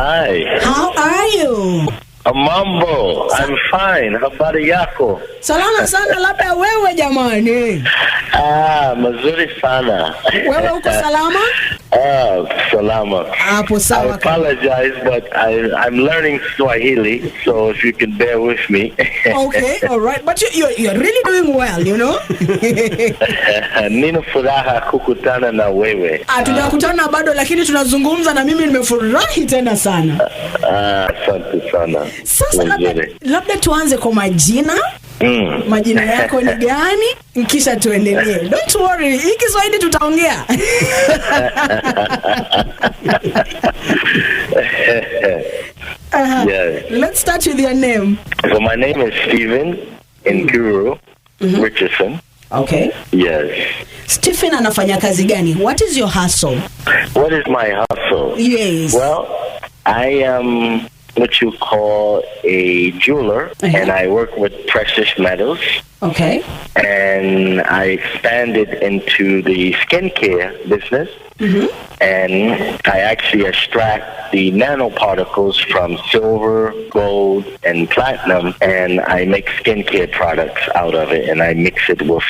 Hi. How are you? Mambo, I'm fine. Habari yako? Salama sana, labda wewe jamani. Mazuri sana. Wewe uko salama? Salama. Hapo sawa. I apologize, but I'm learning Swahili, so if you can bear with me. Okay, all right. But you're really doing well, you know? Nina furaha kukutana na wewe. Tujakutana bado, lakini tunazungumza na mimi nimefurahi tena sana. Asante sana. Sasa labda tuanze kwa majina. Majina yako ni gani? Kisha tuendelee. Don't worry, hii Kiswahili tutaongea. Yes. Let's start with your name. So my name is Stephen Nkuru Richardson. Okay. Yes. Stephen anafanya kazi gani? What is your hustle? What is my hustle? Yes. Well, I am what you call a jeweler, and I work with precious metals. Okay. And I expanded into the skincare business, and I actually extract the nanoparticles from silver, gold, and platinum, and I make skincare products out of it, and I mix it with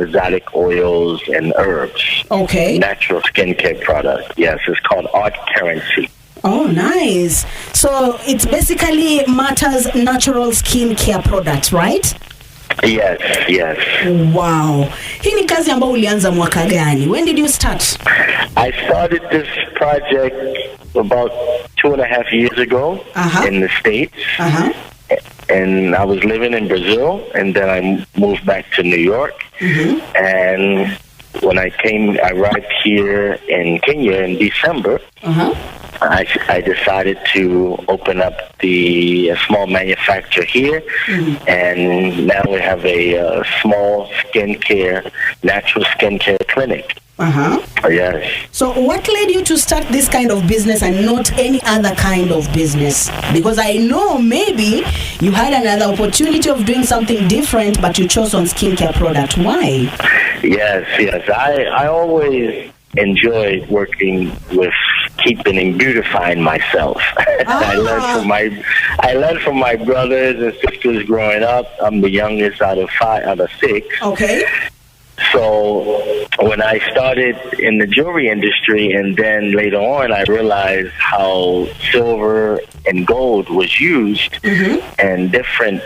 exotic oils and herbs. Okay. Natural skincare product. Yes, it's called Art Currency. Oh, nice. So it's basically Matters natural skincare products, right? Yes, yes. Wow. Hii ni kazi ambayo ulianza mwaka gani? When did you start? I started this project about 2.5 years ago in the States. And I was living in Brazil, and then I moved back to New York. And when I arrived here in Kenya in December. I decided to open up a small manufacturer here, and now we have a small natural skincare clinic. Yes. So what led you to start this kind of business and not any other kind of business? Because I know maybe you had another opportunity of doing something different, but you chose on skincare product. Why? Yes. I always enjoyed working with keeping and beautifying myself. I learned from my brothers and sisters growing up. I'm the youngest out of 6. Okay. So when I started in the jewelry industry, and then later on I realized how silver and gold was used in different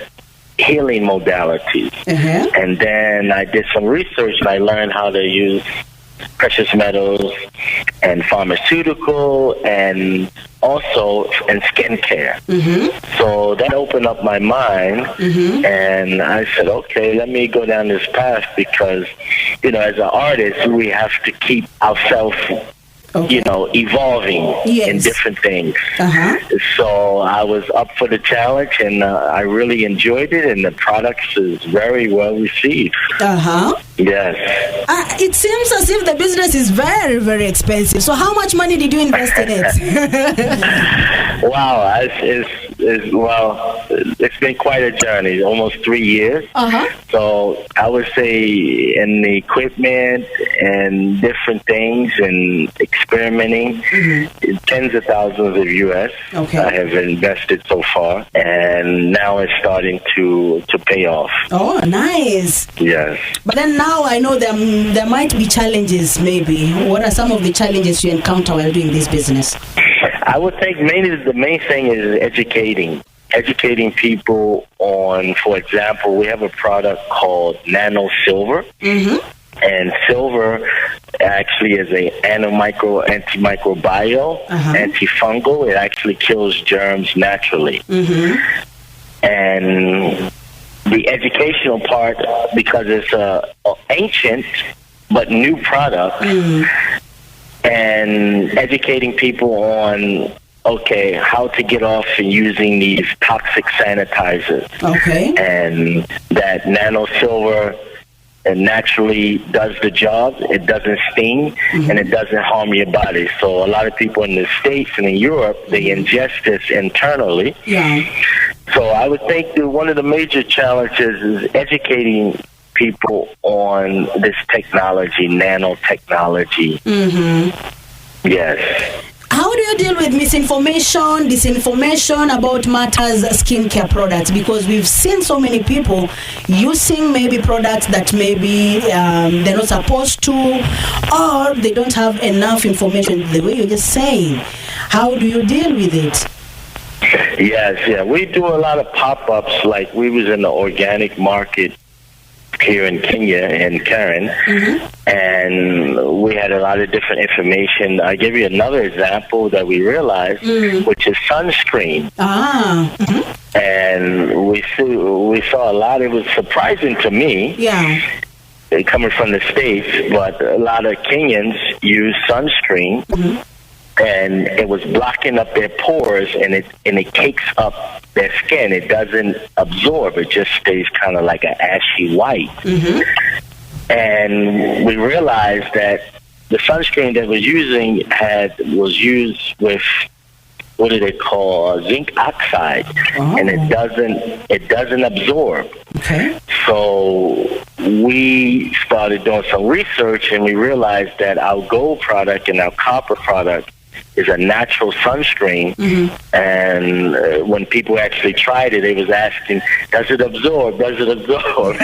healing modalities. And then I did some research and I learned how to use precious metals and pharmaceutical and also in skincare. So that opened up my mind, and I said, okay, let me go down this path because, as an artist, we have to keep ourselves evolving in different things. So I was up for the challenge, and I really enjoyed it, and the products is very well received. Yes. It seems as if the business is very, very expensive. So how much money did you invest in it? Wow, it's been quite a journey, almost 3 years. So I would say in the equipment and different things and experimenting, tens of thousands of US I have invested so far, and now it's starting to pay off. Oh, nice. Yes. But then now I know there might be challenges maybe. What are some of the challenges you encounter while doing this business? I would think the main thing is educating people on, for example, we have a product called Nano Silver. And silver actually is a antimicrobial, antifungal. It actually kills germs naturally. And the educational part, because it's a ancient but new product, and educating people on how to get off and using these toxic sanitizers. And that nano silver naturally does the job. It doesn't sting, and it doesn't harm your body. So a lot of people in the States and in Europe, they ingest this internally. So I would think that one of the major challenges is educating people on this technology, nanotechnology. Yes. How do you you deal with misinformation, disinformation about matters skincare products? Because we've seen so many people using maybe products that maybe they're not supposed to, or they don't have enough information, the way you're just saying. How do you deal with it? Yes, yeah. We do a lot of pop-ups. Like we was in the organic market here in Kenya in Karen, and we had a lot of different information. I give you another example that we realized, which is sunscreen. And we saw a lot. It was surprising to me. Yeah. Coming from the States, but a lot of Kenyans use sunscreen, and it was blocking up their pores, and it cakes up their skin. It doesn't absorb. It just stays kind of like an ashy white. And we realized that the sunscreen that was used with, what do they call, zinc oxide, and it doesn't absorb. Okay. So we started doing some research, and we realized that our gold product and our copper product is a natural sunscreen. And when people actually tried it, they was asking, does it absorb? Does it absorb?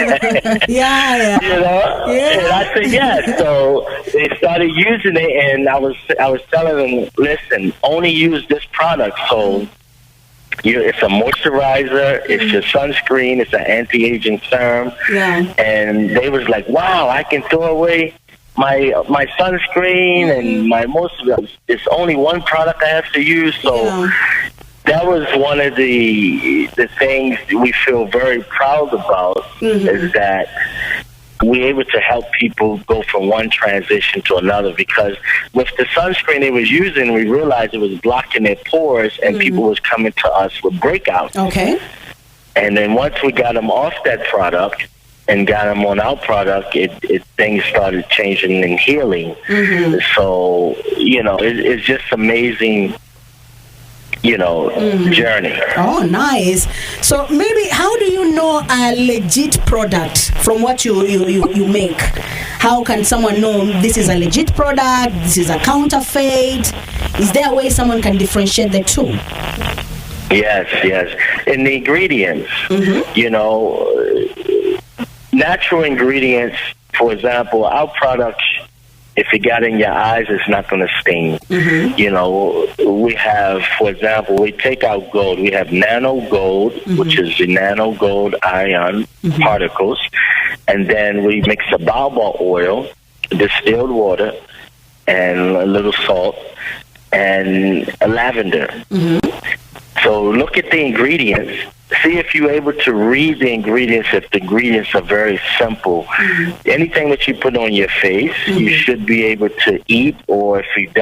Yeah. You know? Yeah. And I said, yes. So they started using it, and I was telling them, listen, only use this product. So it's a moisturizer, it's your sunscreen, it's an anti-aging serum. Yeah. And they was like, wow, I can throw away my sunscreen and my it's only one product I have to use. So that was one of the things we feel very proud about, is that we're able to help people go from one transition to another, because with the sunscreen they was using, we realized it was blocking their pores, and people was coming to us with breakouts. Okay. And then once we got them off that product and got them on our product, things started changing and healing. So, it's just amazing, journey. Oh, nice. So maybe how do you know a legit product from what you make? How can someone know this is a legit product, this is a counterfeit? Is there a way someone can differentiate the two? Yes. In the ingredients, natural ingredients, for example, our products, if it got in your eyes, it's not going to sting. We have, for example, we take out gold. We have nano gold, which is the nano gold ion particles. And then we mix a baobab oil, distilled water, and a little salt, and a lavender. So look at the ingredients. See if you're able to read the ingredients. If the ingredients are very simple, anything that you put on your face, you should be able to eat. Or if it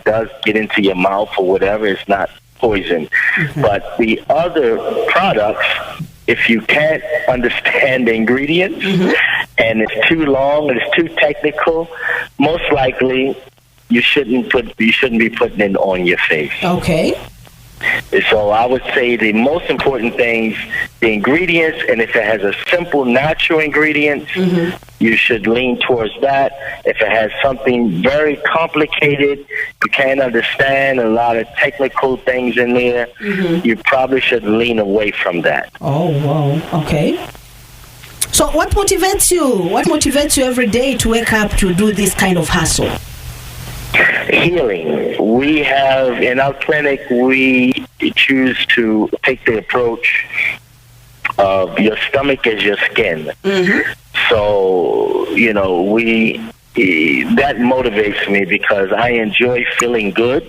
does get into your mouth or whatever, it's not poison. But the other products, if you can't understand the ingredients and it's too long and it's too technical, most likely you shouldn't be putting it on your face. Okay. So I would say the most important things, the ingredients, and if it has a simple natural ingredient, you should lean towards that. If it has something very complicated, you can't understand a lot of technical things in there, you probably should lean away from that. Oh, wow. Okay. So what motivates you? What motivates you every day to wake up to do this kind of hustle? Healing. We have, in our clinic, we choose to take the approach of your stomach as your skin. So, that motivates me because I enjoy feeling good.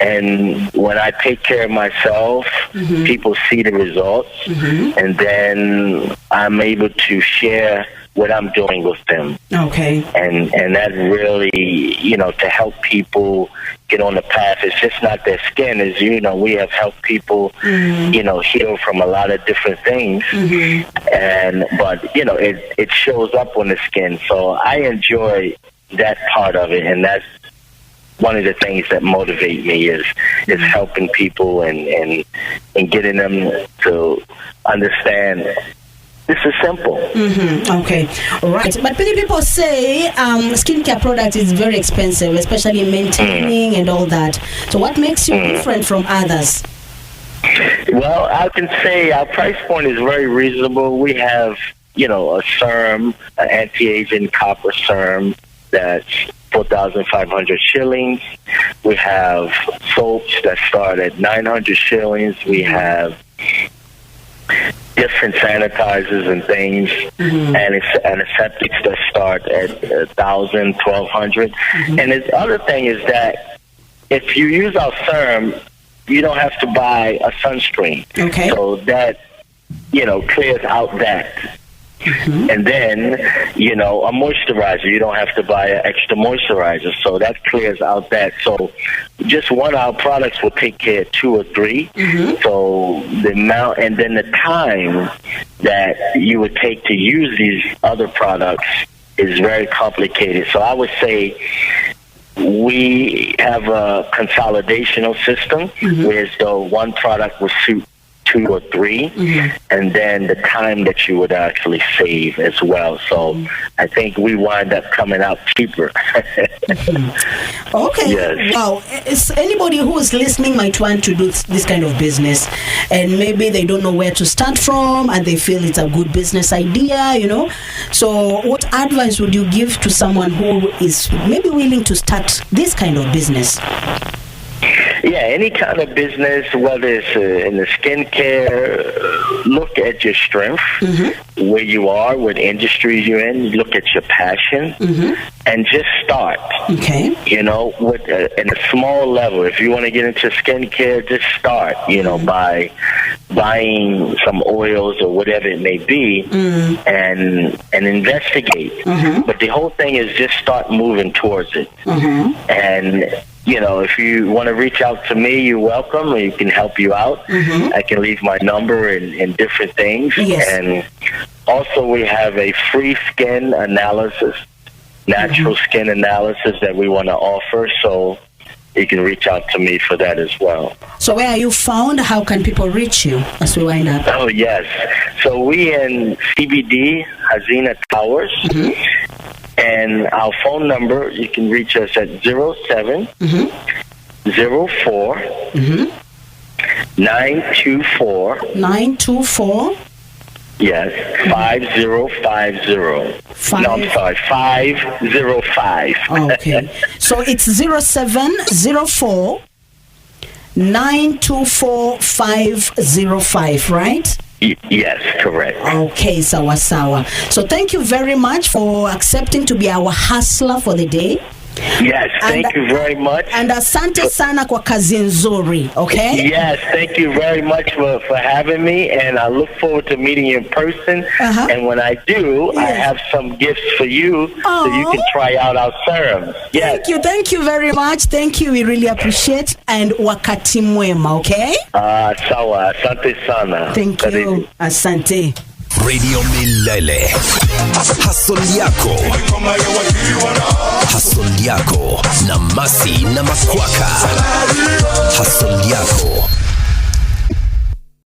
And when I take care of myself, people see the results. And then I'm able to share what I'm doing with them. Okay. And that really, to help people get on the path. It's just not their skin. As we have helped people, heal from a lot of different things. But it shows up on the skin. So I enjoy that part of it, and that's one of the things that motivate me is helping people and getting them to understand This is simple. Okay, all right. But many people say skincare product is very expensive, especially maintaining and all that. So what makes you different from others? Well, I can say our price point is very reasonable. We have, a serum, an anti-aging copper serum that's 4,500 shillings. We have soaps that start at 900 shillings. We have different sanitizers and things, and antiseptics that start at 1,000, 1,200. And the other thing is that if you use our serum, you don't have to buy a sunscreen. Okay. So that, clears out that. And then, a moisturizer. You don't have to buy an extra moisturizer. So that clears out that. So just one of our products will take care of 2 or 3. So the amount and then the time that you would take to use these other products is very complicated. So I would say we have a consolidational system where so one product will suit 2 or 3, and then the time that you would actually save as well. So I think we wind up coming out cheaper. Okay. Yes. Wow. Anybody who is listening might want to do this kind of business, and maybe they don't know where to start from, and they feel it's a good business idea, So what advice would you give to someone who is maybe willing to start this kind of business? Yeah, any kind of business, whether it's in the skincare, look at your strength, where you are, what industry you're in, look at your passion, and just start. Okay. With in a small level. If you want to get into skincare, just start, by buying some oils or whatever it may be, and investigate. But the whole thing is just start moving towards it. And if you want to reach out to me, you're welcome. You can help you out. I can leave my number and different things. Yes. And also we have a free skin analysis, natural skin analysis that we want to offer. So you can reach out to me for that as well. So where are you found? How can people reach you as we wind up? Oh, yes. So we in CBD, Hazina Towers. And our phone number, you can reach us at 07 04 924 924 yes 5050. No, I'm sorry, 505. Okay. So it's 0704 924 505, right? Yes, correct. Okay, sawa. So thank you very much for accepting to be our hustler for the day. Yes, thank you very much. And asante sana kwa kazi nzuri, okay? Yes, thank you very much for having me, and I look forward to meeting you in person. And when I do, I have some gifts for you so you can try out our serums. Yes. Thank you very much. Thank you, we really appreciate, and wakati mwema, okay? Sawa, asante sana. Thank you, asante. Radio Milele. Hustle yako na Masi na Makwaka. Hustle yako